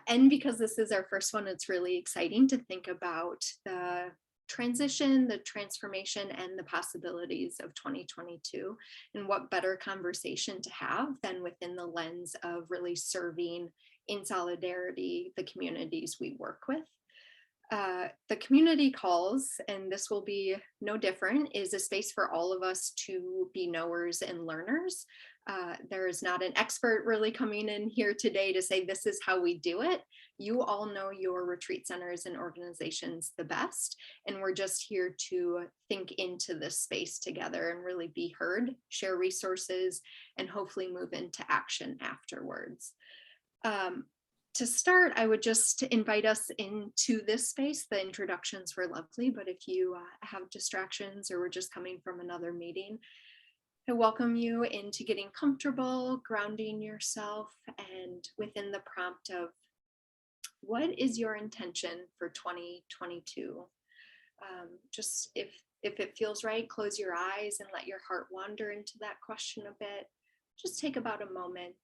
And because this is our first one, it's really exciting to think about the transition, the transformation, and the possibilities of 2022. And what better conversation to have than within the lens of really serving in solidarity the communities we work with. The community calls, and this will be no different, is a space for all of us to be knowers and learners. There is not an expert really coming in here today to say this is how we do it. You all know your retreat centers and organizations the best, and we're just here to think into this space together and really be heard, share resources, and hopefully move into action afterwards. To start, I would just invite us into this space. The introductions were lovely, but if you have distractions or we're just coming from another meeting, I welcome you into getting comfortable, grounding yourself, and within the prompt of what is your intention for 2022? Just if it feels right, close your eyes and let your heart wander into that question a bit. Just take about a moment.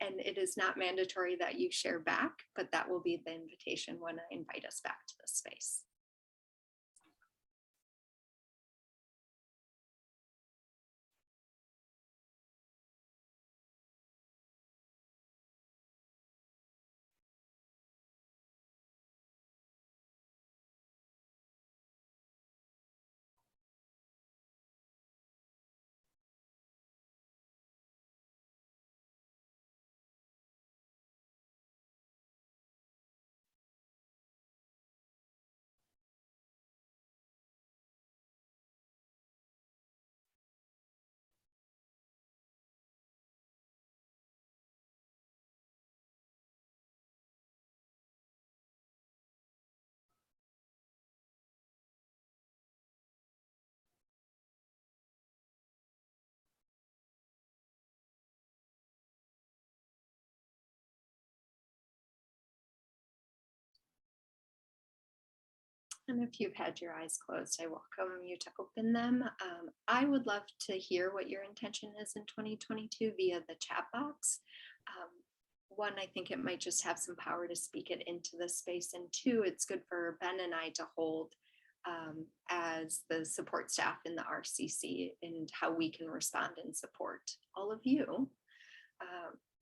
And it is not mandatory that you share back, but that will be the invitation when I invite us back to this space. And if you've had your eyes closed, I welcome you to open them. I would love to hear what your intention is in 2022 via the chat box. One, I think it might just have some power to speak it into this space. And two, it's good for Ben and I to hold as the support staff in the RCC and how we can respond and support all of you.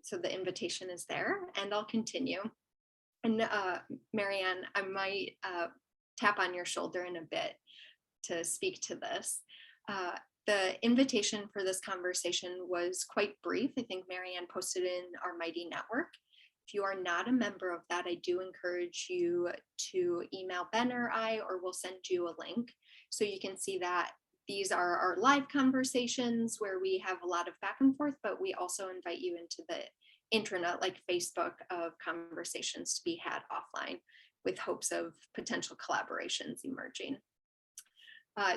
So the invitation is there, and I'll continue. And Marianne, I might tap on your shoulder in a bit to speak to this. The invitation for this conversation was quite brief. I think Marianne posted in our Mighty Network. If you are not a member of that, I do encourage you to email Ben or I, or we'll send you a link so you can see that these are our live conversations where we have a lot of back and forth, but we also invite you into the intranet like Facebook of conversations to be had offline, with hopes of potential collaborations emerging.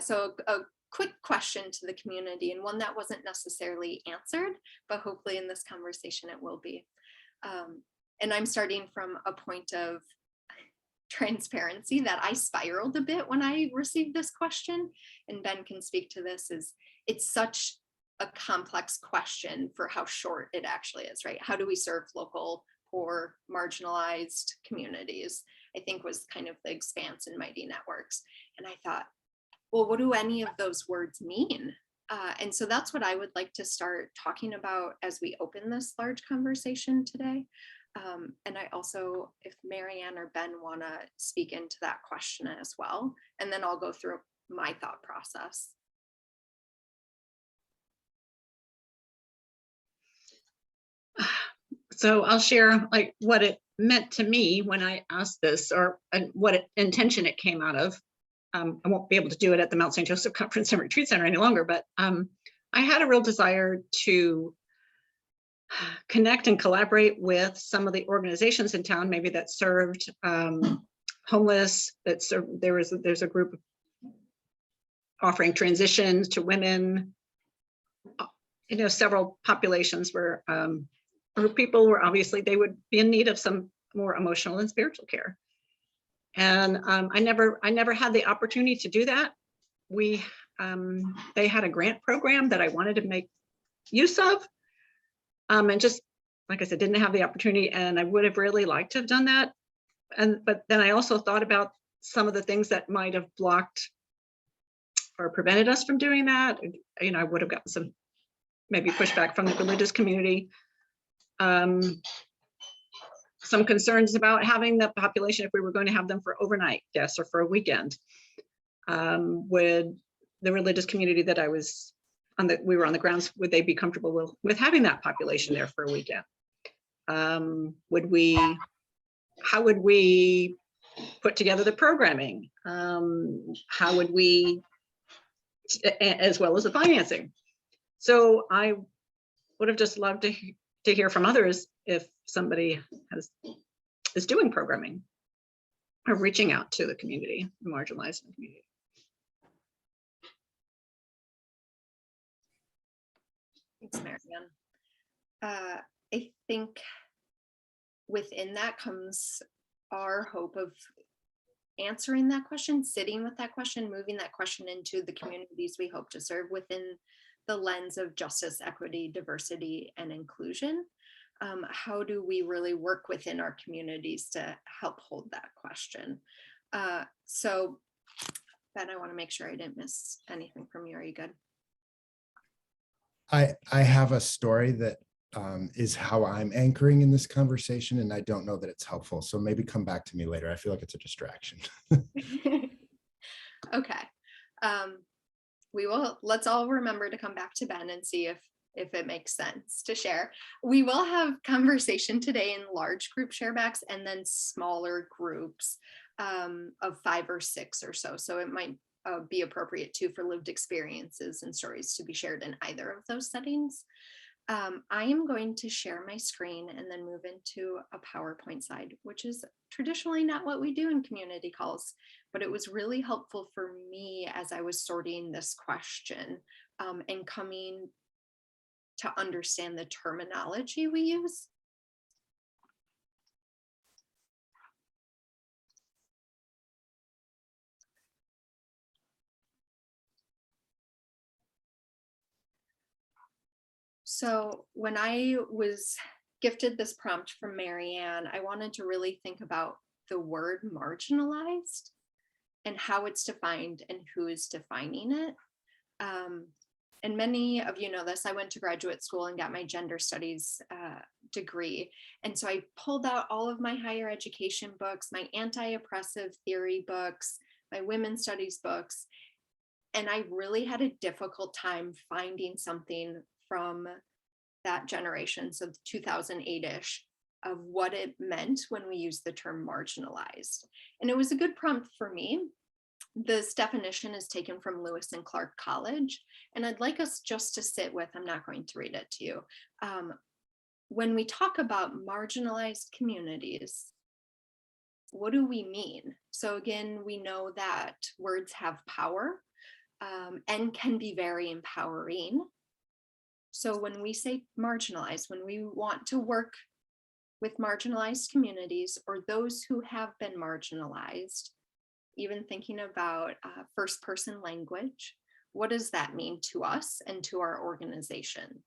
So a quick question to the community, and one that wasn't necessarily answered, but hopefully in this conversation it will be. And I'm starting from a point of transparency that I spiraled a bit when I received this question, and Ben can speak to this, is it's such a complex question for how short it actually is, right? How do we serve local, poor, marginalized communities? I think was kind of the expanse in Mighty Networks. And I thought, well, what do any of those words mean? And so that's what I would like to start talking about as we open this large conversation today. And I also, if Marianne or Ben want to speak into that question as well, and then I'll go through my thought process. So I'll share like what it meant to me when I asked this, or what intention it came out of. I won't be able to do it at the Mount St. Joseph Conference and Retreat Center any longer, but I had a real desire to connect and collaborate with some of the organizations in town, maybe that served homeless, that served, there's a group offering transitions to women, you know, several populations where people were obviously, they would be in need of some more emotional and spiritual care. And I never had the opportunity to do that. They had a grant program that I wanted to make use of, and just like I said, didn't have the opportunity, and I would have really liked to have done that. But then I also thought about some of the things that might have blocked or prevented us from doing that. You know, I would have gotten some maybe pushback from the religious community. Some concerns about having the population if we were going to have them for overnight guests or for a weekend. Would the religious community that I was on we were on the grounds, would they be comfortable with having that population there for a weekend? How would we put together the programming? How would we, as well as the financing? So I would have just loved to hear from others if somebody is doing programming or reaching out to the community, the marginalized community. Thanks, Marianne. I think within that comes our hope of answering that question, sitting with that question, moving that question into the communities we hope to serve within the lens of justice, equity, diversity, and inclusion. How do we really work within our communities to help hold that question? So Ben, I want to make sure I didn't miss anything from you. Are you good? I have a story that is how I'm anchoring in this conversation, and I don't know that it's helpful. So maybe come back to me later. I feel like it's a distraction. Okay. Let's all remember to come back to Ben and see if it makes sense to share. We will have conversation today in large group sharebacks and then smaller groups of 5 or 6 or so. So it might be appropriate too for lived experiences and stories to be shared in either of those settings. I am going to share my screen and then move into a PowerPoint slide, which is traditionally not what we do in community calls, but it was really helpful for me as I was sorting this question and coming to understand the terminology we use. So when I was gifted this prompt from Marianne, I wanted to really think about the word marginalized and how it's defined and who is defining it. And many of you know this, I went to graduate school and got my gender studies degree. And so I pulled out all of my higher education books, my anti-oppressive theory books, my women's studies books. And I really had a difficult time finding something from that generation, so 2008-ish, of what it meant when we use the term marginalized. And it was a good prompt for me. This definition is taken from Lewis and Clark College, and I'd like us just to sit with, I'm not going to read it to you. When we talk about marginalized communities, what do we mean? So again, we know that words have power and can be very empowering. So when we say marginalized, when we want to work with marginalized communities or those who have been marginalized, even thinking about first person language, what does that mean to us and to our organizations?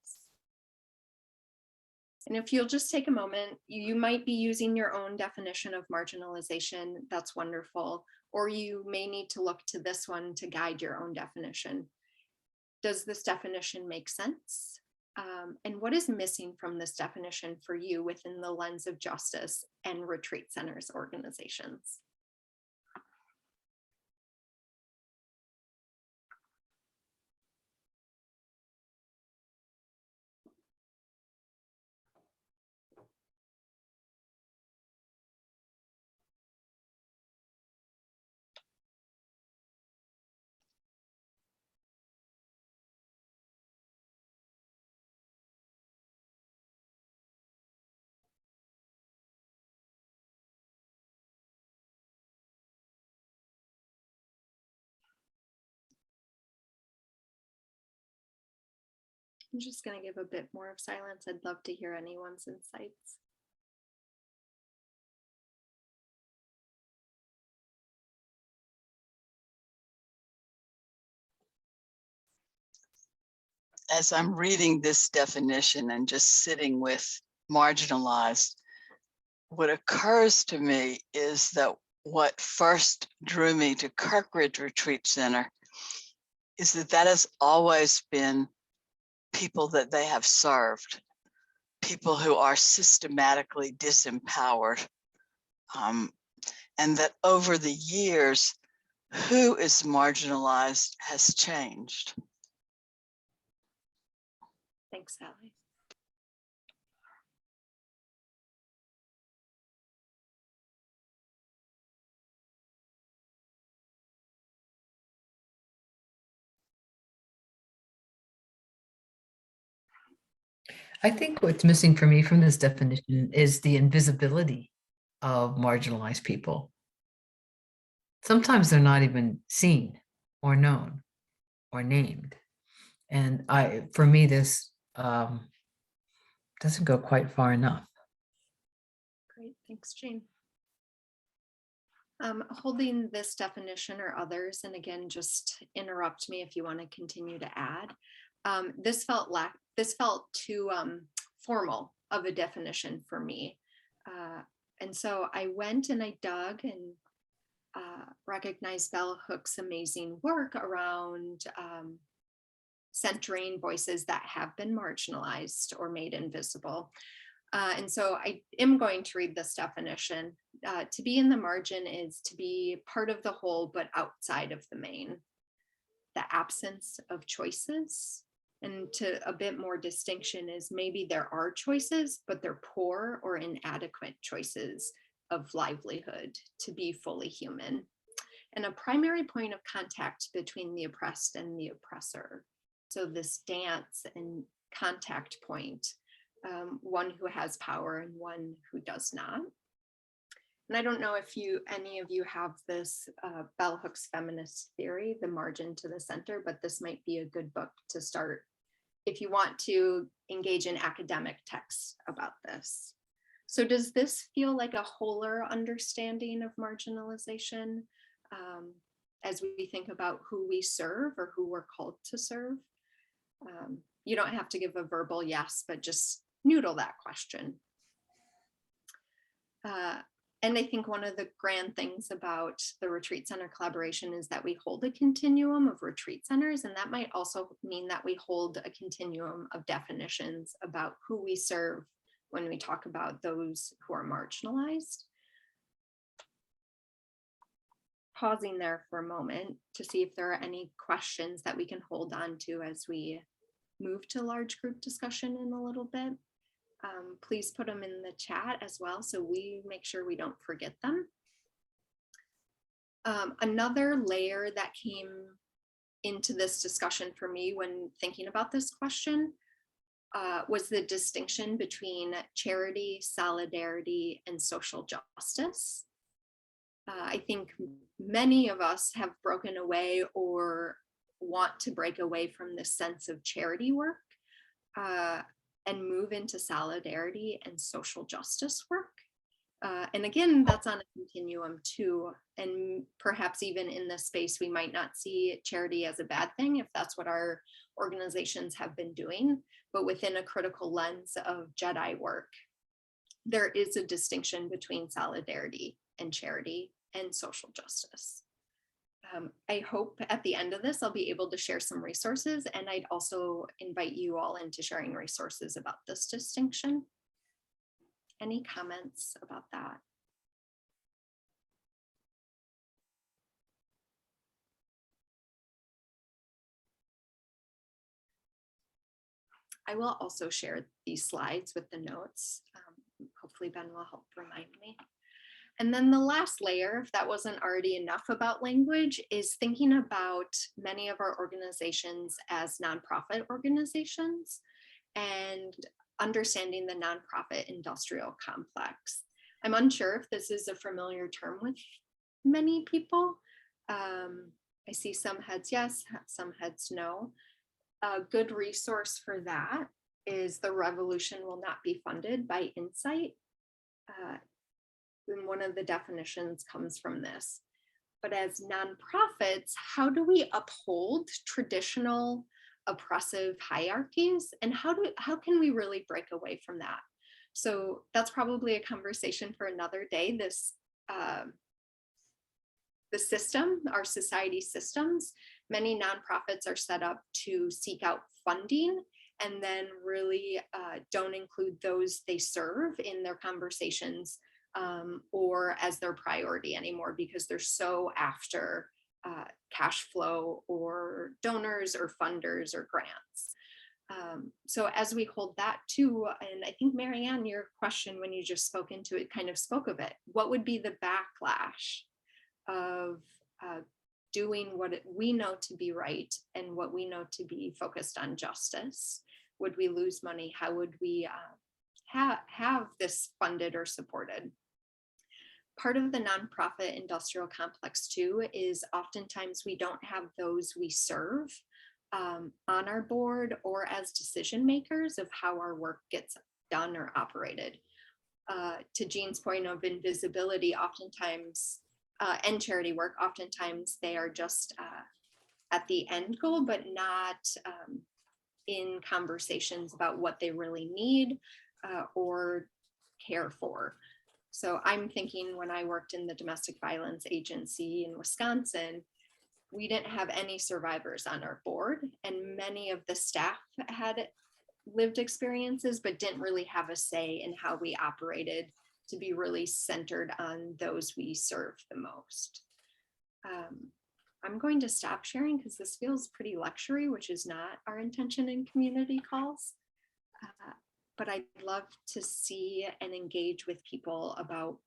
And if you'll just take a moment, you might be using your own definition of marginalization. That's wonderful. Or you may need to look to this one to guide your own definition. Does this definition make sense? And what is missing from this definition for you within the lens of justice and retreat centers organizations? I'm just going to give a bit more of silence. I'd love to hear anyone's insights. As I'm reading this definition and just sitting with marginalized, what occurs to me is that what first drew me to Kirkridge Retreat Center is that that has always been people that they have served, people who are systematically disempowered. And that over the years, who is marginalized has changed. Thanks, Sally. I think what's missing for me from this definition is the invisibility of marginalized people. Sometimes they're not even seen or known or named. And for me, this doesn't go quite far enough. Great, thanks, Jane. Holding this definition or others, and again, just interrupt me if you want to continue to add. This felt too formal of a definition for me. And so I went and I dug and recognized Bell Hook's amazing work around centering voices that have been marginalized or made invisible. And so I am going to read this definition. To be in the margin is to be part of the whole, but outside of the main. The absence of choices. And to a bit more distinction is maybe there are choices, but they're poor or inadequate choices of livelihood to be fully human. And a primary point of contact between the oppressed and the oppressor. So this dance and contact point, one who has power and one who does not. And I don't know if any of you have this Bell Hook's feminist theory, The Margin to the Center, but this might be a good book to start if you want to engage in academic texts about this. So does this feel like a wholer understanding of marginalization as we think about who we serve or who we're called to serve? You don't have to give a verbal yes, but just noodle that question. And I think one of the grand things about the retreat center collaboration is that we hold a continuum of retreat centers, and that might also mean that we hold a continuum of definitions about who we serve when we talk about those who are marginalized. Pausing there for a moment to see if there are any questions that we can hold on to as we move to large group discussion in a little bit. Please put them in the chat as well so we make sure we don't forget them. Another layer that came into this discussion for me when thinking about this question was the distinction between charity, solidarity, and social justice. I think many of us have broken away or want to break away from this sense of charity work and move into solidarity and social justice work. And again, that's on a continuum too. And perhaps even in this space, we might not see charity as a bad thing if that's what our organizations have been doing, but within a critical lens of Jedi work, there is a distinction between solidarity and charity and social justice. I hope at the end of this, I'll be able to share some resources, and I'd also invite you all into sharing resources about this distinction. Any comments about that? I will also share these slides with the notes. Hopefully Ben will help remind me. And then the last layer, if that wasn't already enough about language, is thinking about many of our organizations as nonprofit organizations and understanding the nonprofit industrial complex. I'm unsure if this is a familiar term with many people. I see some heads yes, some heads no. A good resource for that is The Revolution Will Not Be Funded by Insight. And one of the definitions comes from this. But as nonprofits, how do we uphold traditional oppressive hierarchies? And how can we really break away from that? So that's probably a conversation for another day. The system, our society systems, many nonprofits are set up to seek out funding and then really don't include those they serve in their conversations or as their priority anymore, because they're so after cash flow or donors or funders or grants. So as we hold that too, and I think Marianne, your question when you just spoke into it kind of spoke of it, what would be the backlash of doing what we know to be right and what we know to be focused on justice? Would we lose money? How would we have this funded or supported? Part of the nonprofit industrial complex too is oftentimes we don't have those we serve on our board or as decision makers of how our work gets done or operated. To Jean's point of invisibility, oftentimes, and charity work, oftentimes they are just at the end goal, but not in conversations about what they really need or care for. So I'm thinking when I worked in the domestic violence agency in Wisconsin, we didn't have any survivors on our board, and many of the staff had lived experiences, but didn't really have a say in how we operated to be really centered on those we serve the most. I'm going to stop sharing because this feels pretty lectury, which is not our intention in community calls. But I'd love to see and engage with people about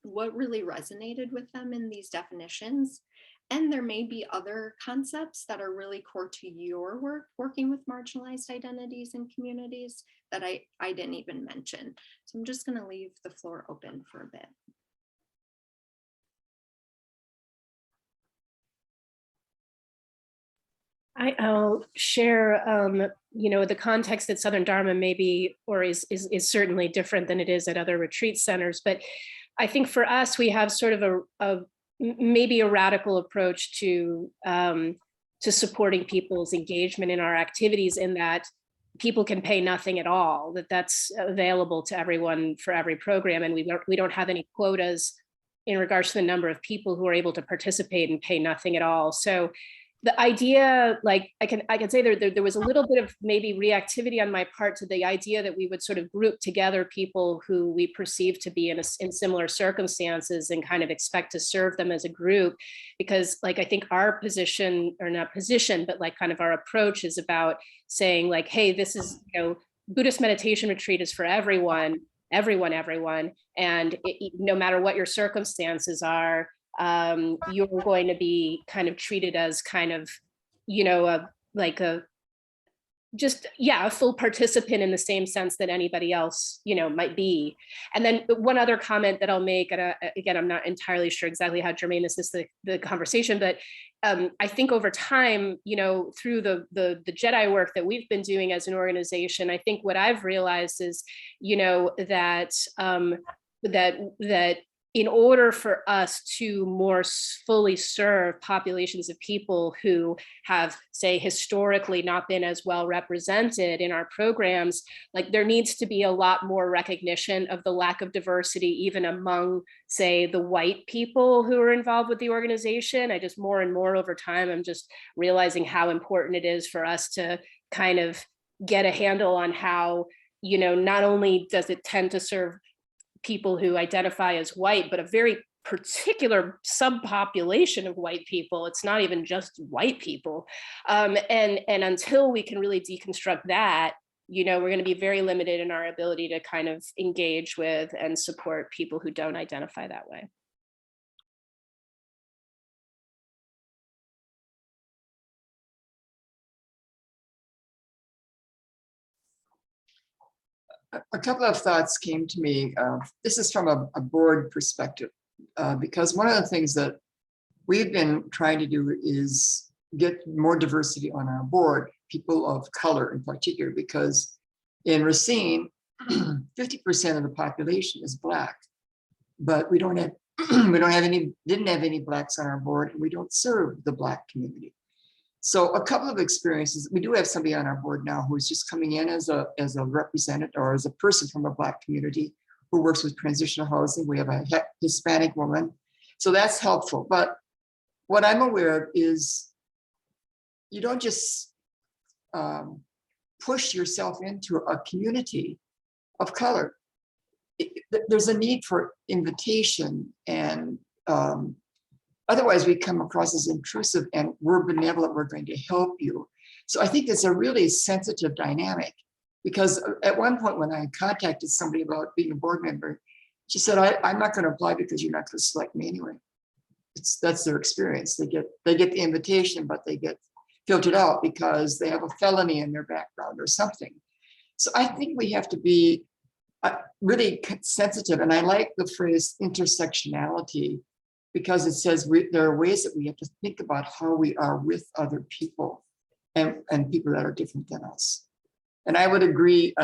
what really resonated with them in these definitions. And there may be other concepts that are really core to your work, working with marginalized identities and communities that I didn't even mention. So I'm just going to leave the floor open for a bit. I'll share, the context at Southern Dharma maybe, or is certainly different than it is at other retreat centers. But I think for us, we have sort of maybe a radical approach to supporting people's engagement in our activities, in that people can pay nothing at all, that's available to everyone for every program. And we don't have any quotas in regards to the number of people who are able to participate and pay nothing at all. So the idea, like I can say there was a little bit of maybe reactivity on my part to the idea that we would sort of group together people who we perceive to be in similar circumstances and kind of expect to serve them as a group, because like I think our position, or not position, but like kind of our approach is about saying like, hey, this is, Buddhist meditation retreat is for everyone, and no matter what your circumstances are, you're going to be kind of treated as kind of, a full participant in the same sense that anybody else, might be. And then one other comment that I'll make, and again, I'm not entirely sure exactly how germane this is to the conversation, but I think over time, through the Jedi work that we've been doing as an organization, I think what I've realized is, that in order for us to more fully serve populations of people who have, say, historically not been as well represented in our programs, like there needs to be a lot more recognition of the lack of diversity, even among, say, the white people who are involved with the organization. I just more and more over time, I'm just realizing how important it is for us to kind of get a handle on how, not only does it tend to serve people who identify as white, but a very particular subpopulation of white people. It's not even just white people. And until we can really deconstruct that, we're going to be very limited in our ability to kind of engage with and support people who don't identify that way. A couple of thoughts came to me. This is from a board perspective, because one of the things that we've been trying to do is get more diversity on our board, people of color in particular, because in Racine, 50% of the population is Black, but we don't have didn't have any Blacks on our board, and we don't serve the Black community. So a couple of experiences, we do have somebody on our board now who is just coming in as a representative or as a person from a Black community who works with transitional housing. We have a Hispanic woman. So that's helpful. But what I'm aware of is you don't just push yourself into a community of color. There's a need for invitation, and otherwise we come across as intrusive, and we're benevolent, we're going to help you. So I think it's a really sensitive dynamic, because at one point when I contacted somebody about being a board member, she said, I'm not going to apply because you're not going to select me anyway. That's their experience. They get the invitation, but they get filtered out because they have a felony in their background or something. So I think we have to be really sensitive. And I like the phrase intersectionality, because it says there are ways that we have to think about how we are with other people and people that are different than us. And I would agree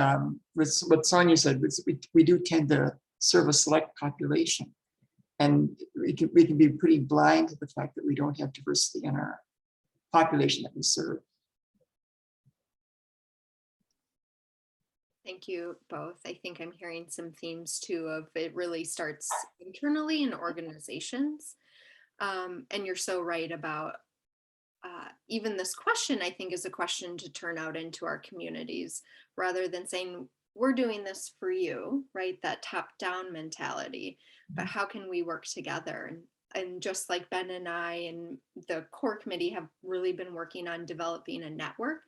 with what Sonia said, we do tend to serve a select population. And we can be pretty blind to the fact that we don't have diversity in our population that we serve. Thank you both. I think I'm hearing some themes too of it really starts internally in organizations. And you're so right about even this question, I think, is a question to turn out into our communities rather than saying, we're doing this for you, right? That top-down mentality, but how can we work together? And just like Ben and I and the core committee have really been working on developing a network,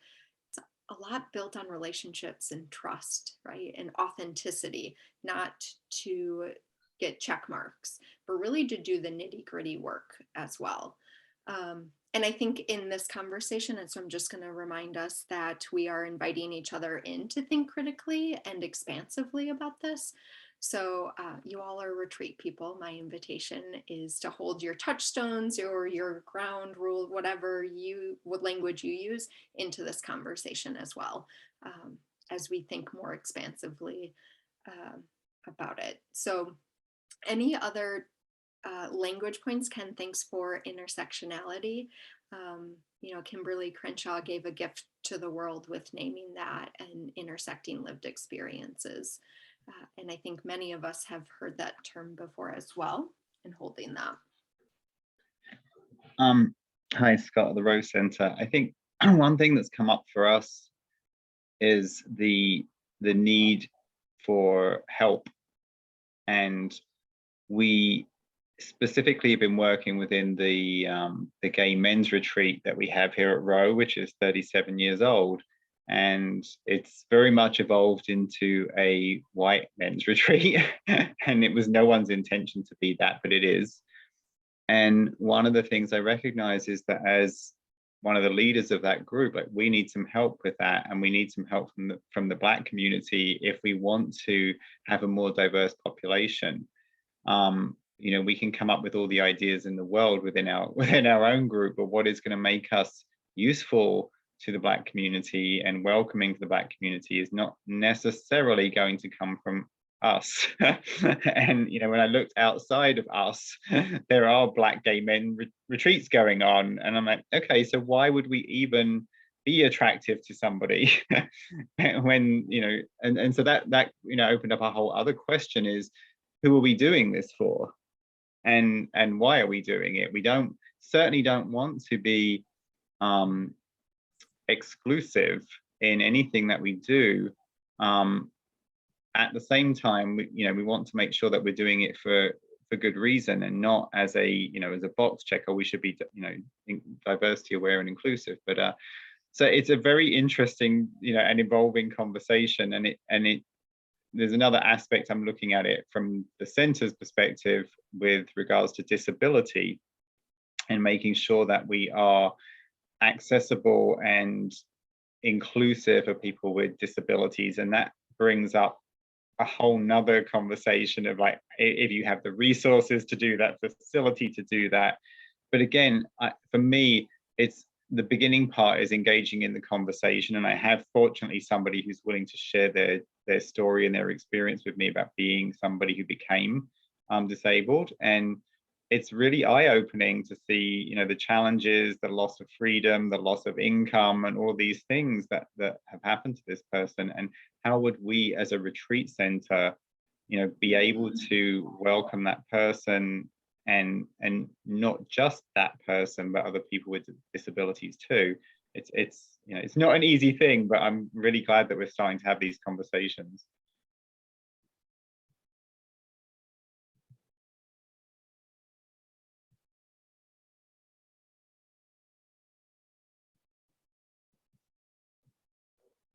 it's a lot built on relationships and trust, right? And authenticity, not to get check marks, but really to do the nitty-gritty work as well. And I think in this conversation, and so I'm just going to remind us that we are inviting each other in to think critically and expansively about this. So you all are retreat people. My invitation is to hold your touchstones or your ground rule, whatever what language you use, into this conversation as well, as we think more expansively about it. So any other language points? Ken, thanks for intersectionality. You know, Kimberly Crenshaw gave a gift to the world with naming that and intersecting lived experiences. And I think many of us have heard that term before as well, and holding that. Hi, Scott at the Rose Center. I think one thing that's come up for us is the need for help. And we specifically have been working within the gay men's retreat that we have here at Row, which is 37 years old. And it's very much evolved into a white men's retreat. And it was no one's intention to be that, but it is. And one of the things I recognize is that as one of the leaders of that group, like, we need some help with that, and we need some help from the Black community if we want to have a more diverse population. You know, we can come up with all the ideas in the world within our own group, but what is going to make us useful to the Black community and welcoming to the Black community is not necessarily going to come from us. And you know, when I looked outside of us, there are Black gay men retreats going on, and I'm like, okay, so why would we even be attractive to somebody when, you know, and so that you know, opened up a whole other question: is who are we doing this for, and why are we doing it? We certainly don't want to be exclusive in anything that we do. At the same time, we want to make sure that we're doing it for good reason, and not as a box checker. We should be, diversity aware and inclusive. But so it's a very interesting, and evolving conversation. And there's another aspect I'm looking at it from the center's perspective with regards to disability, and making sure that we are accessible and inclusive of people with disabilities. And that brings up a whole nother conversation of, like, if you have the resources to do that, facility to do that. But again, for me, it's the beginning part is engaging in the conversation. And I have, fortunately, somebody who's willing to share their story and their experience with me about being somebody who became disabled. And it's really eye-opening to see, you know, the challenges, the loss of freedom, the loss of income, and all these things that have happened to this person. And how would we as a retreat center, you know, be able to welcome that person, and not just that person, but other people with disabilities too. It's you know, it's not an easy thing, but I'm really glad that we're starting to have these conversations.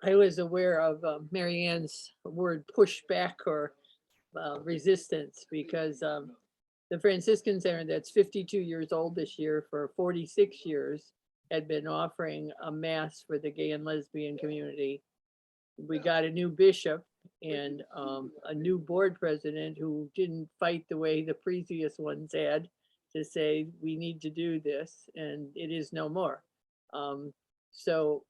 I was aware of Mary Ann's word pushback or resistance, because the Franciscan Center, that's 52 years old this year, for 46 years had been offering a mass for the gay and lesbian community. We got a new bishop and a new board president who didn't fight the way the previous ones had to say, we need to do this, and it is no more. So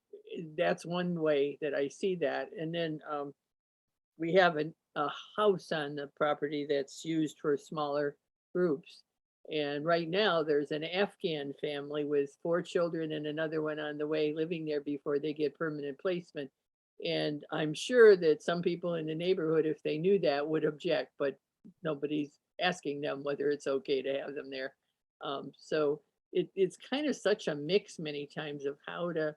that's one way that I see that. And then we have a house on the property that's used for smaller groups. And right now there's an Afghan family with 4 children and another one on the way living there before they get permanent placement. And I'm sure that some people in the neighborhood, if they knew that, would object, but nobody's asking them whether it's okay to have them there. So it's kind of such a mix many times of how to,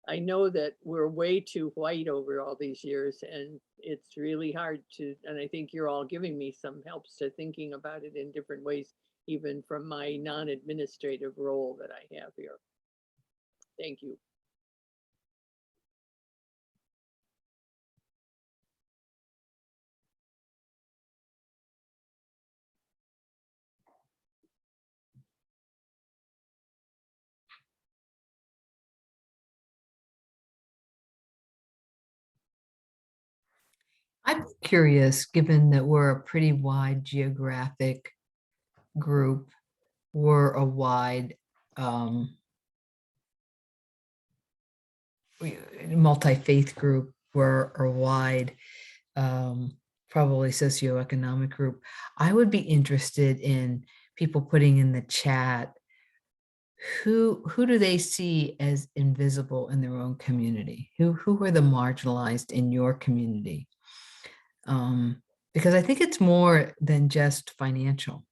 I know that we're way too white over all these years, and it's really hard to, and I think you're all giving me some helps to thinking about it in different ways, even from my non-administrative role that I have here. Thank you. I'm curious, given that we're a pretty wide geographic group, we're a wide multi-faith group, we're a wide probably socioeconomic group. I would be interested in people putting in the chat, who do they see as invisible in their own community? Who are the marginalized in your community? Because I think it's more than just financial.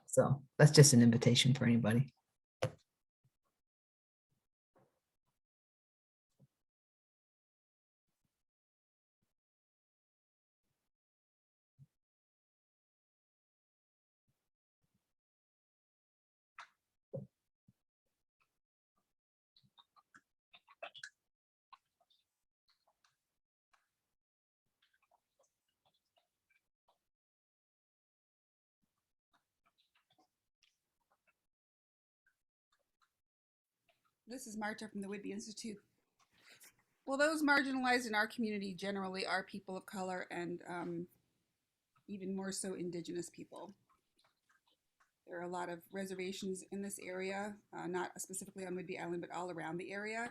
So that's just an invitation for anybody. This is Marta from the Whitby Institute. Well, those marginalized in our community generally are people of color, and even more so Indigenous people. There are a lot of reservations in this area, not specifically on Whidbey Island, but all around the area.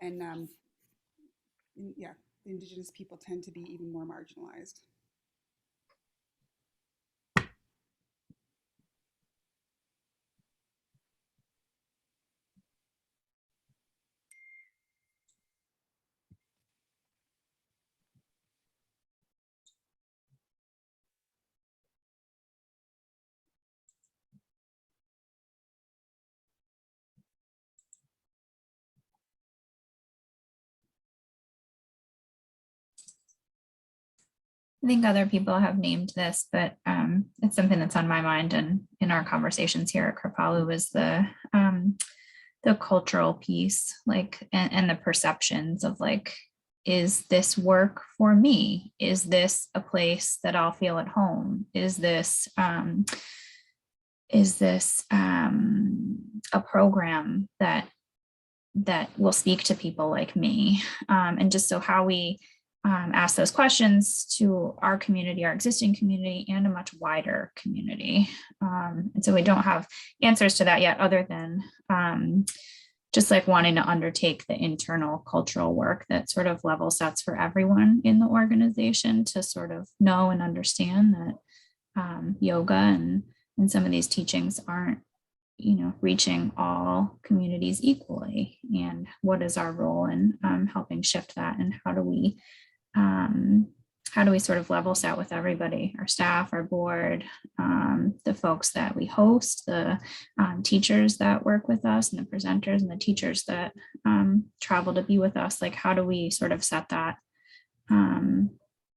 And yeah, the Indigenous people tend to be even more marginalized. I think other people have named this, but it's something that's on my mind and in our conversations here at Kripalu was the cultural piece, like, and the perceptions of like, is this work for me? Is this a place that I'll feel at home? Is this a program that will speak to people like me? And just so how we ask those questions to our community, our existing community, and a much wider community. And so we don't have answers to that yet, other than just like wanting to undertake the internal cultural work that sort of level sets for everyone in the organization to sort of know and understand that yoga and some of these teachings aren't, reaching all communities equally. And what is our role in helping shift that? And how do we sort of level set with everybody, our staff, our board, the folks that we host, the teachers that work with us, and the presenters and the teachers that travel to be with us? Like, how do we sort of set that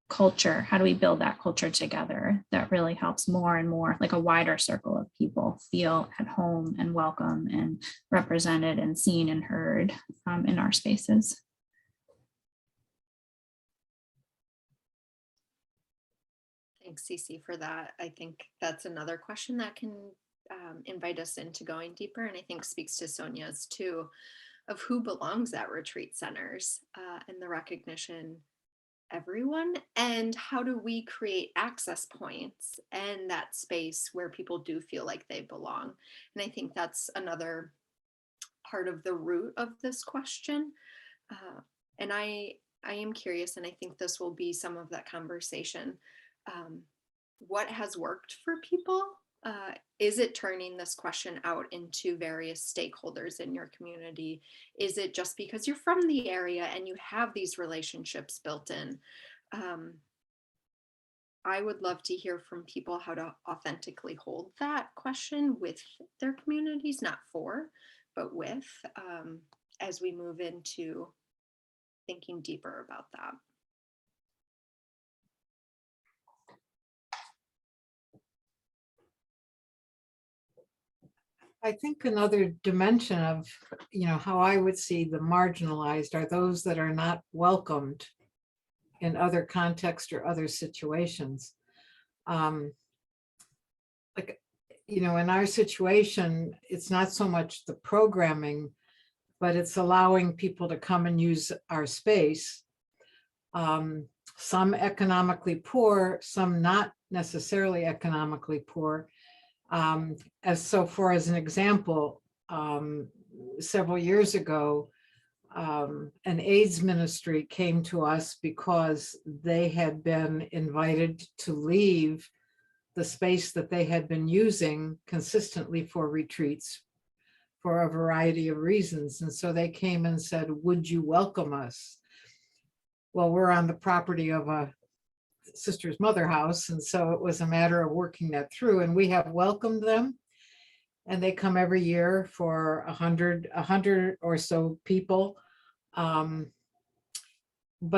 culture? How do we build that culture together that really helps more and more, like a wider circle of people, feel at home and welcome and represented and seen and heard in our spaces? Thanks, Cece, for that. I think that's another question that can invite us into going deeper, and I think speaks to Sonia's too, of who belongs at retreat centers and the recognition everyone, and how do we create access points and that space where people do feel like they belong. And I think that's another part of the root of this question. And I am curious, and I think this will be some of that conversation. What has worked for people? Is it turning this question out into various stakeholders in your community? Is it just because you're from the area and you have these relationships built in? I would love to hear from people how to authentically hold that question with their communities, not for, but with, as we move into thinking deeper about that. I think another dimension of, how I would see the marginalized are those that are not welcomed in other contexts or other situations. In our situation, it's not so much the programming, but it's allowing people to come and use our space. Some economically poor, some not necessarily economically poor. As an example, several years ago, an AIDS ministry came to us because they had been invited to leave the space that they had been using consistently for retreats for a variety of reasons. And so they came and said, "Would you welcome us?" Well, we're on the property of a sister's mother house, and so it was a matter of working that through, and we have welcomed them, and they come every year for 100 or so people, but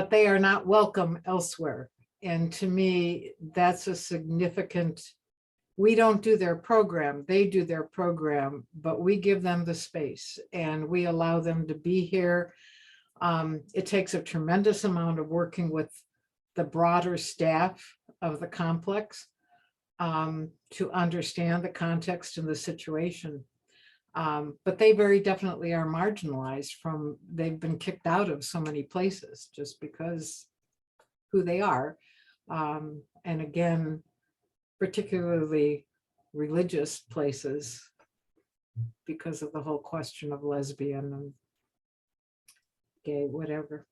they are not welcome elsewhere. And to me, that's a significant, we don't do their program, they do their program, but we give them the space and we allow them to be here. It takes a tremendous amount of working with the broader staff of the complex to understand the context and the situation. But they very definitely are marginalized they've been kicked out of so many places just because who they are. And again, particularly religious places because of the whole question of lesbian and gay, whatever.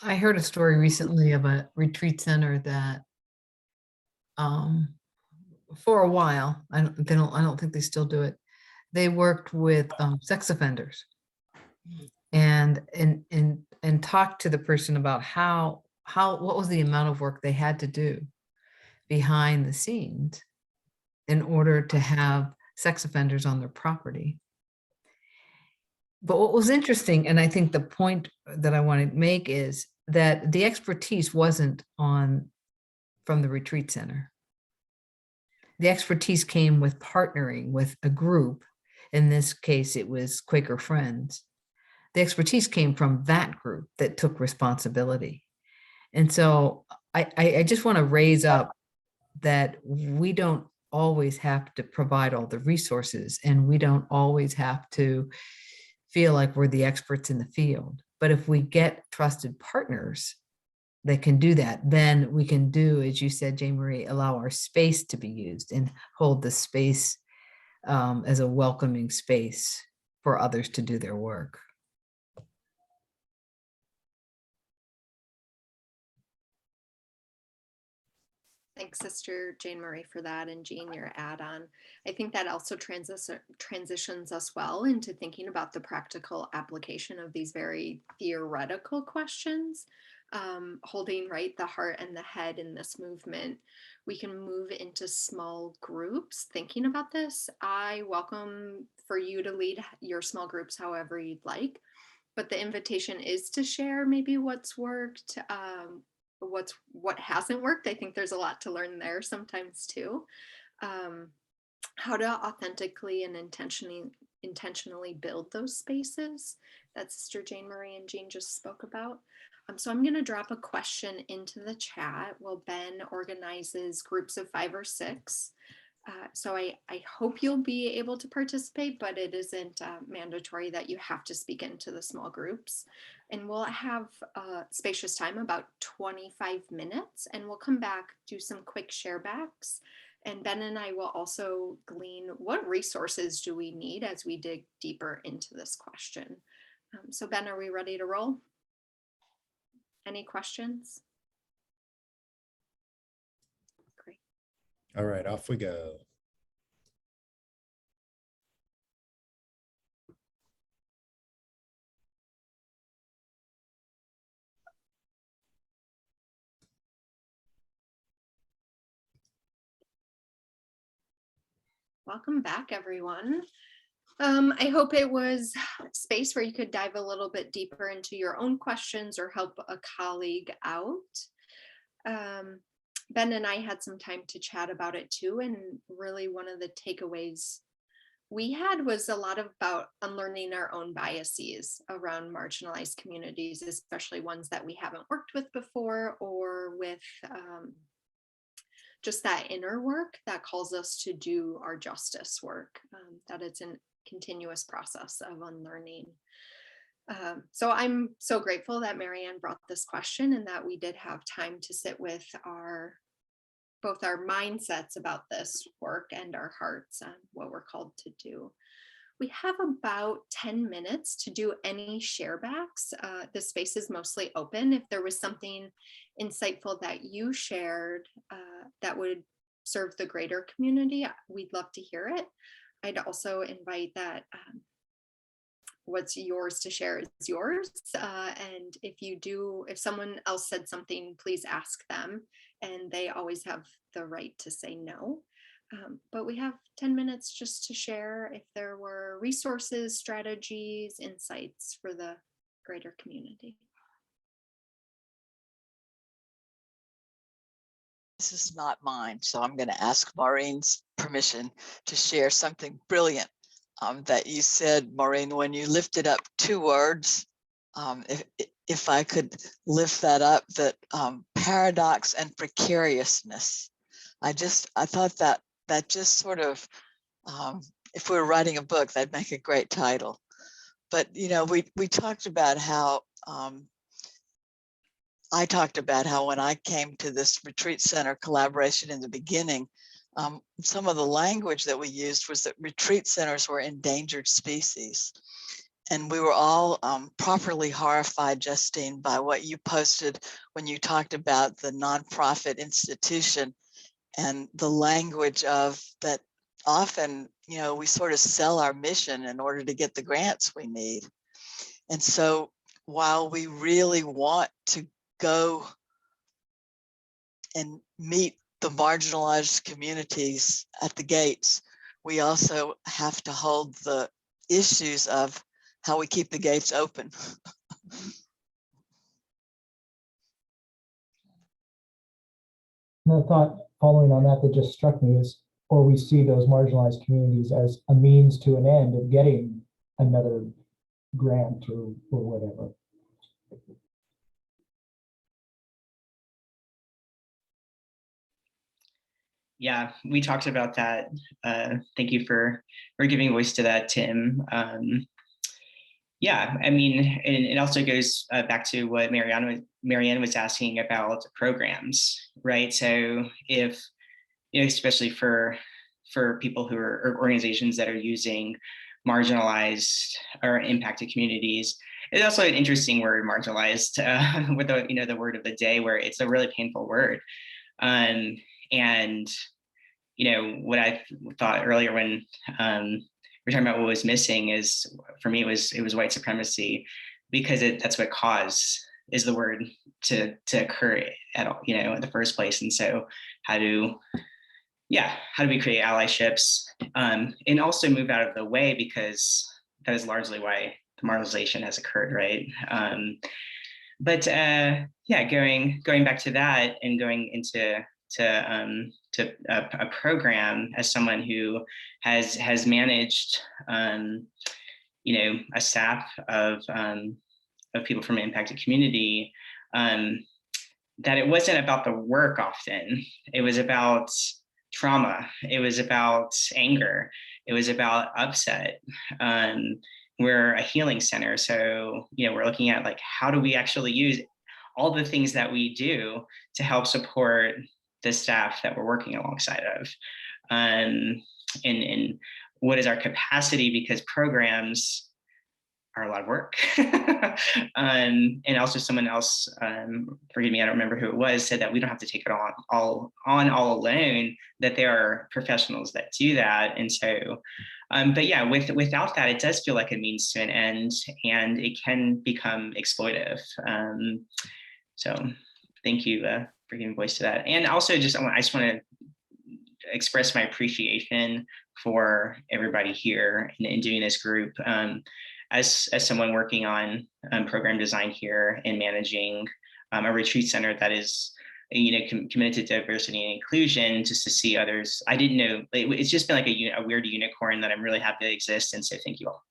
I heard a story recently of a retreat center that for a while, I don't think they still do it. They worked with sex offenders and talked to the person about what was the amount of work they had to do behind the scenes in order to have sex offenders on their property. But what was interesting, and I think the point that I want to make is that the expertise wasn't from the retreat center. The expertise came with partnering with a group. In this case, it was Quaker Friends. The expertise came from that group that took responsibility. And so I just want to raise up that we don't always have to provide all the resources, and we don't always have to feel like we're the experts in the field. But if we get trusted partners that can do that, then we can do, as you said, Jane Marie, allow our space to be used and hold the space as a welcoming space for others to do their work. Thanks, Sister Jane Marie, for that, and Jean, your add-on. I think that also transitions us well into thinking about the practical application of these very theoretical questions, holding right the heart and the head in this movement. We can move into small groups thinking about this. I welcome for you to lead your small groups however you'd like, but the invitation is to share maybe what's worked, what hasn't worked. I think there's a lot to learn there sometimes too. How to authentically and intentionally build those spaces that Sister Jane Marie and Jean just spoke about. So I'm going to drop a question into the chat while Ben organizes groups of 5 or 6. So I hope you'll be able to participate, but it isn't mandatory that you have to speak into the small groups. And we'll have spacious time, about 25 minutes, and we'll come back, do some quick share backs. And Ben and I will also glean what resources do we need as we dig deeper into this question. So Ben, are we ready to roll? Any questions? Great. All right, off we go. Welcome back, everyone. I hope it was space where you could dive a little bit deeper into your own questions or help a colleague out. Ben and I had some time to chat about it too, and really one of the takeaways we had was a lot about unlearning our own biases around marginalized communities, especially ones that we haven't worked with before, or with just that inner work that calls us to do our justice work, that it's a continuous process of unlearning. So I'm so grateful that Marianne brought this question and that we did have time to sit with both our mindsets about this work and our hearts and what we're called to do. We have about 10 minutes to do any share backs. The space is mostly open. If there was something insightful that you shared that would serve the greater community, we'd love to hear it. I'd also invite that what's yours to share is yours. And if someone else said something, please ask them. And they always have the right to say no. But we have 10 minutes just to share if there were resources, strategies, insights for the greater community. This is not mine, so I'm going to ask Maureen's permission to share something brilliant that you said, Maureen, when you lifted up 2 words. If I could lift that up, that paradox and precariousness. I thought that just sort of, if we were writing a book, that'd make a great title. But we talked about how I talked about how when I came to this retreat center collaboration in the beginning, some of the language that we used was that retreat centers were endangered species. And we were all properly horrified, Justine, by what you posted when you talked about the nonprofit institution and the language of that often, we sort of sell our mission in order to get the grants we need. And so while we really want to go and meet the marginalized communities at the gates, we also have to hold the issues of how we keep the gates open. And the thought following on that just struck me is, or we see those marginalized communities as a means to an end of getting another grant or whatever. Yeah, we talked about that. Thank you for giving voice to that, Tim. Yeah, I mean, and it also goes back to what Marianne was asking about programs, right? So if, especially for people who are, or organizations that are using marginalized or impacted communities. It's also an interesting word, marginalized, with the, you know, the word of the day, where it's a really painful word. And, you know, what I thought earlier when we're talking about what was missing is, for me, it was white supremacy, because that's what cause is the word to occur at all, you know, in the first place. And so how do we create allyships, and also move out of the way, because that is largely why the marginalization has occurred, right? But yeah, going back to that and going into a program, as someone who has managed, you know, a staff of people from an impacted community, that it wasn't about the work often. It was about trauma. It was about anger. It was about upset. We're a healing center. So, you know, we're looking at, like, how do we actually use all the things that we do to help support the staff that we're working alongside of? And what is our capacity? Because programs are a lot of work. And also someone else, forgive me, I don't remember who it was, said that we don't have to take it all alone, that there are professionals that do that. And so, but yeah, without that, it does feel like a means to an end, and it can become exploitive. So thank you for giving voice to that. And also I just want to express my appreciation for everybody here in doing this group. As someone working on program design here and managing a retreat center that is, you know, committed to diversity and inclusion, just to see others, I didn't know, it's just been like a weird unicorn that I'm really happy to exist. And so thank you all.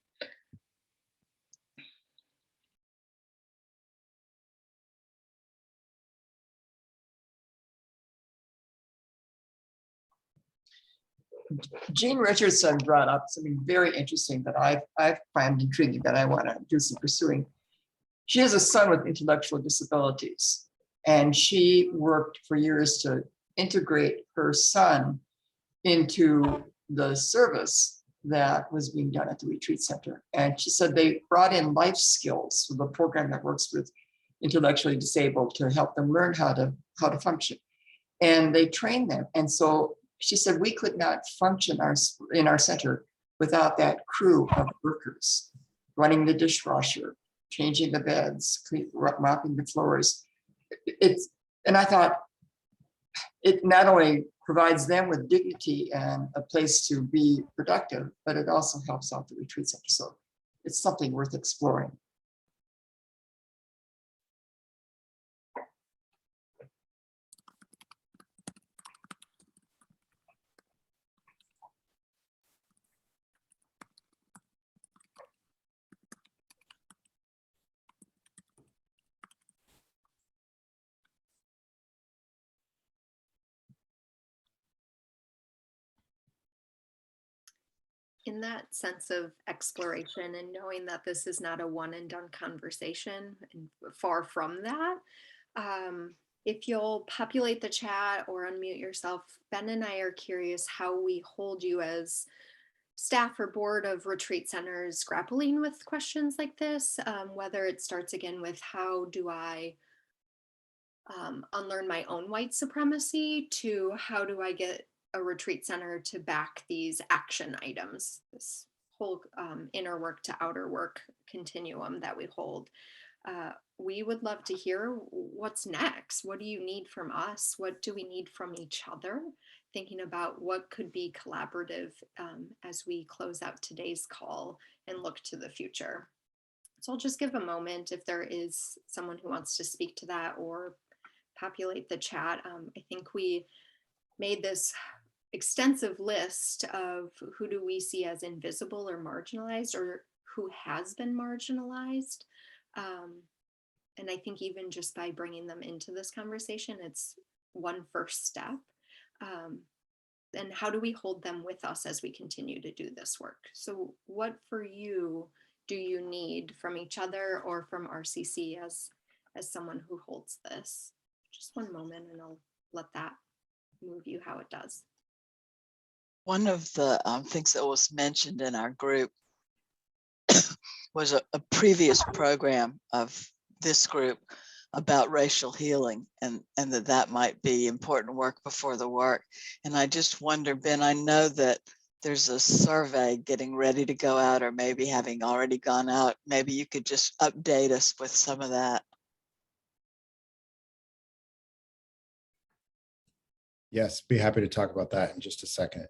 Jean Richardson brought up something very interesting that I find intriguing, that I want to do some pursuing. She has a son with intellectual disabilities, and she worked for years to integrate her son into the service that was being done at the retreat center. And she said they brought in life skills with a program that works with intellectually disabled to help them learn how to function. And they trained them. And so she said, we could not function in our center without that crew of workers running the dishwasher, changing the beds, mopping the floors. And I thought, it not only provides them with dignity and a place to be productive, but it also helps out the retreat center. So it's something worth exploring. In that sense of exploration and knowing that this is not a one and done conversation, and far from that, if you'll populate the chat or unmute yourself, Ben and I are curious how we hold you as staff or board of retreat centers grappling with questions like this, whether it starts again with how do I unlearn my own white supremacy, to how do I get a retreat center to back these action items, this whole inner work to outer work continuum that we hold. We would love to hear what's next. What do you need from us? What do we need from each other? Thinking about what could be collaborative as we close out today's call and look to the future. So I'll just give a moment if there is someone who wants to speak to that or populate the chat. I think we made this extensive list of who do we see as invisible or marginalized, or who has been marginalized. And I think even just by bringing them into this conversation, it's one first step. And how do we hold them with us as we continue to do this work? So what for you do you need from each other or from RCC as someone who holds this? Just one moment and I'll let that move you how it does. One of the things that was mentioned in our group was a previous program of this group about racial healing, and that might be important work before the work. And I just wonder, Ben, I know that there's a survey getting ready to go out, or maybe having already gone out. Maybe you could just update us with some of that. Yes, be happy to talk about that in just a second.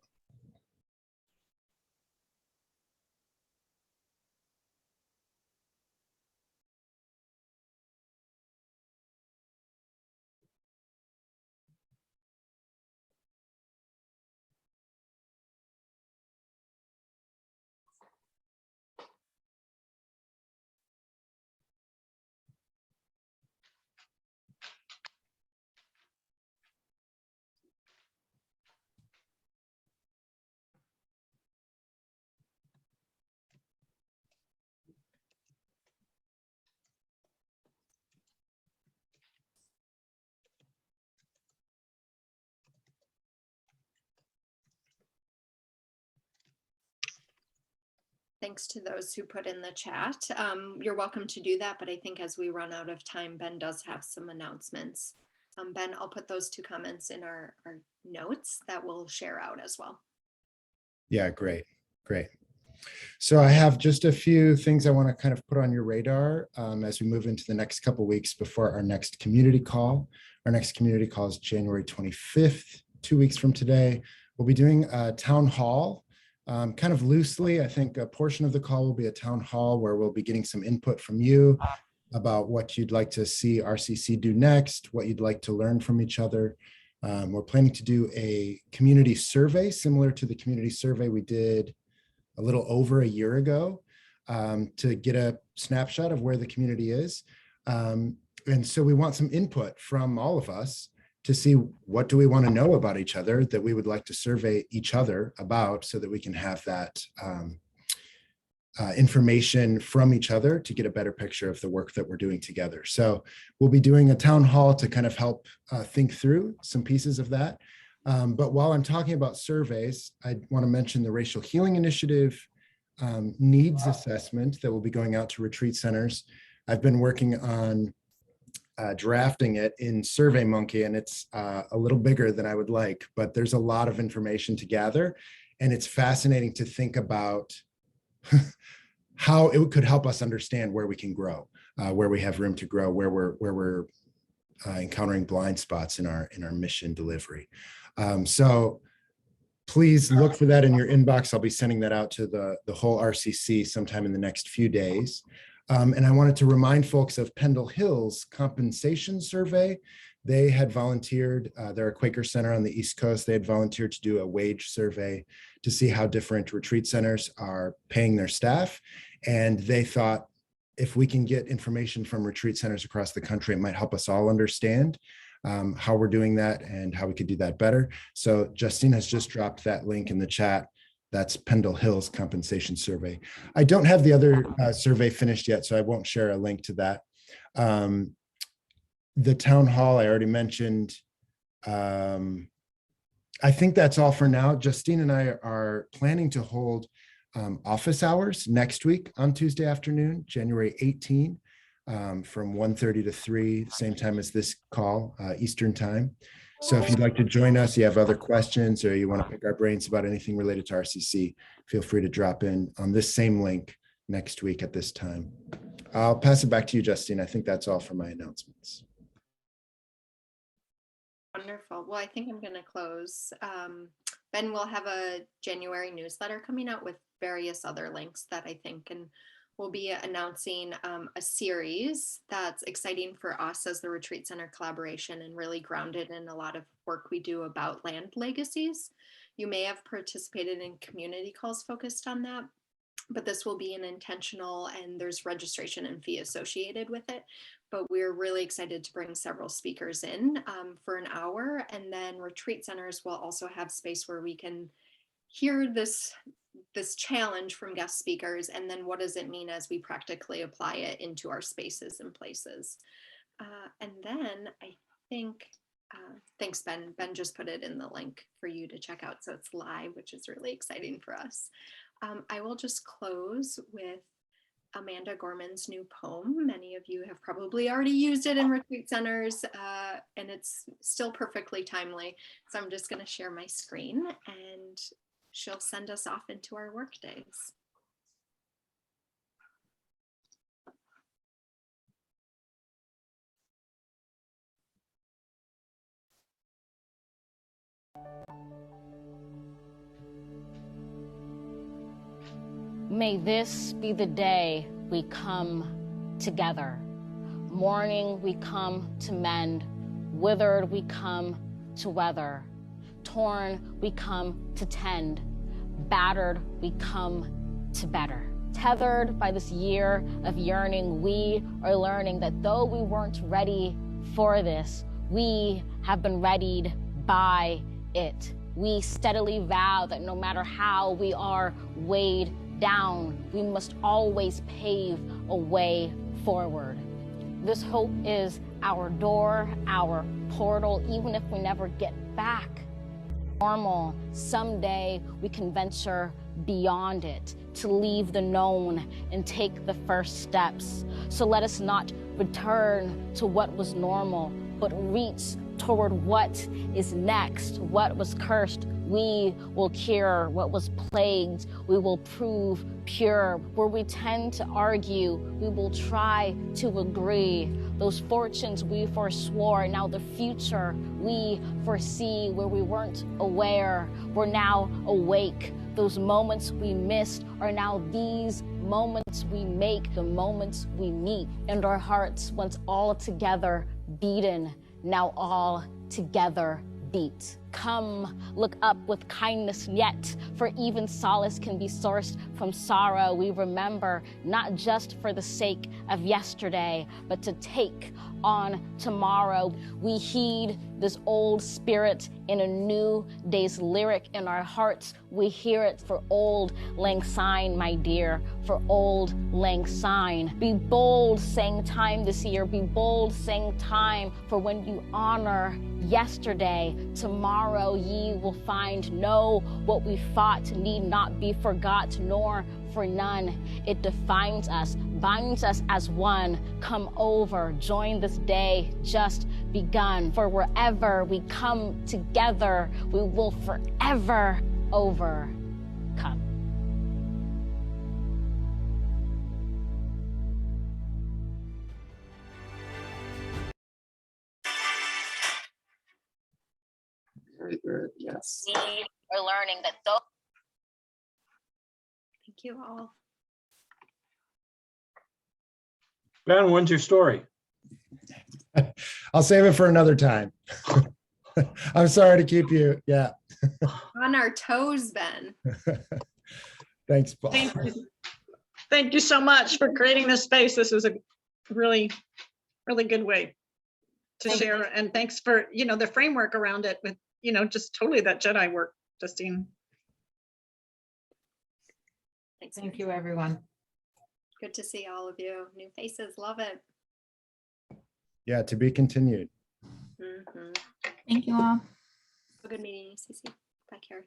Thanks to those who put in the chat. You're welcome to do that, but I think as we run out of time, Ben does have some announcements. Ben, I'll put those 2 comments in our notes that we'll share out as well. Yeah, great. So I have just a few things I want to kind of put on your radar as we move into the next couple of weeks before our next community call. Our next community call is January 25th, 2 weeks from today. We'll be doing a town hall, kind of loosely. I think a portion of the call will be a town hall where we'll be getting some input from you about what you'd like to see RCC do next, what you'd like to learn from each other. We're planning to do a community survey similar to the community survey we did a little over a year ago to get a snapshot of where the community is. And so we want some input from all of us to see what do we want to know about each other that we would like to survey each other about, so that we can have that information from each other to get a better picture of the work that we're doing together. So we'll be doing a town hall to kind of help think through some pieces of that. But while I'm talking about surveys, I want to mention the Racial Healing Initiative needs assessment that will be going out to retreat centers. I've been working on drafting it in SurveyMonkey, and it's a little bigger than I would like, but there's a lot of information to gather, and it's fascinating to think about how it could help us understand where we can grow, where we have room to grow, where we're encountering blind spots in our mission delivery. So please look for that in your inbox. I'll be sending that out to the whole RCC sometime in the next few days. And I wanted to remind folks of Pendle Hill's compensation survey. They had volunteered, they're a Quaker center on the East Coast. They had volunteered to do a wage survey to see how different retreat centers are paying their staff. And they thought, if we can get information from retreat centers across the country, it might help us all understand how we're doing that and how we could do that better. So Justine has just dropped that link in the chat. That's Pendle Hill's compensation survey. I don't have the other survey finished yet, so I won't share a link to that. The town hall, I already mentioned. I think that's all for now. Justine and I are planning to hold office hours next week on Tuesday afternoon, January 18, from 1:30 to 3, same time as this call, Eastern time. So if you'd like to join us, you have other questions, or you want to pick our brains about anything related to RCC, feel free to drop in on this same link next week at this time. I'll pass it back to you, Justine. I think that's all for my announcements. Wonderful. Well, I think I'm going to close. Ben will have a January newsletter coming out with various other links that I think, and we'll be announcing a series that's exciting for us as the Retreat Center collaboration and really grounded in a lot of work we do about land legacies. You may have participated in community calls focused on that, but this will be an intentional, and there's registration and fee associated with it. But we're really excited to bring several speakers in for an hour, and then retreat centers will also have space where we can hear this challenge from guest speakers, and then what does it mean as we practically apply it into our spaces and places. And then I think, thanks Ben. Ben just put it in the link for you to check out, so it's live, which is really exciting for us. I will just close with Amanda Gorman's new poem. Many of you have probably already used it in retreat centers, and it's still perfectly timely. So I'm just going to share my screen and she'll send us off into our work days. May this be the day we come together. Mourning we come to mend, withered we come to weather, torn we come to tend, battered we come to better. Tethered by this year of yearning, we are learning that though we weren't ready for this, we have been readied by it. We steadily vow that no matter how we are weighed down, we must always pave a way forward. This hope is our door, our portal, even if we never get back normal. Someday we can venture beyond it, to leave the known and take the first steps. So let us not return to what was normal, but reach toward what is next. What was cursed, we will cure. What was plagued, we will prove pure. Where we tend to argue, we will try to agree. Those fortunes we forswore, now the future we foresee. Where we weren't aware, we're now awake. Those moments we missed are now these moments we make, the moments we meet. And our hearts, once all together beaten, now all together beat. Come, look up with kindness yet, for even solace can be sourced from sorrow. We remember not just for the sake of yesterday, but to take on tomorrow. We heed this old spirit in a new day's lyric in our hearts. We hear it for old lang syne, my dear, for old lang syne. Be bold, saying time this year. Be bold, saying time, for when you honor yesterday, tomorrow ye will find. Know what we fought need not be forgot, nor for none. It defines us, binds us as one. Come over, join this day just begun. For wherever we come together, we will forever overcome. Very good, yes. We are learning that those. Thank you all. Ben, when's your story? I'll save it for another time. I'm sorry to keep you. Yeah. On our toes, Ben. Thanks, Paul. Thank you. Thank you so much for creating this space. This is a really, really good way to share. And thanks for, the framework around it with, just totally that Jedi work, Justine. Thanks. Thank you, everyone. Good to see all of you. New faces, love it. Yeah, to be continued. Mm-hmm. Thank you all. A good meeting, Cece. Bye, Carrie.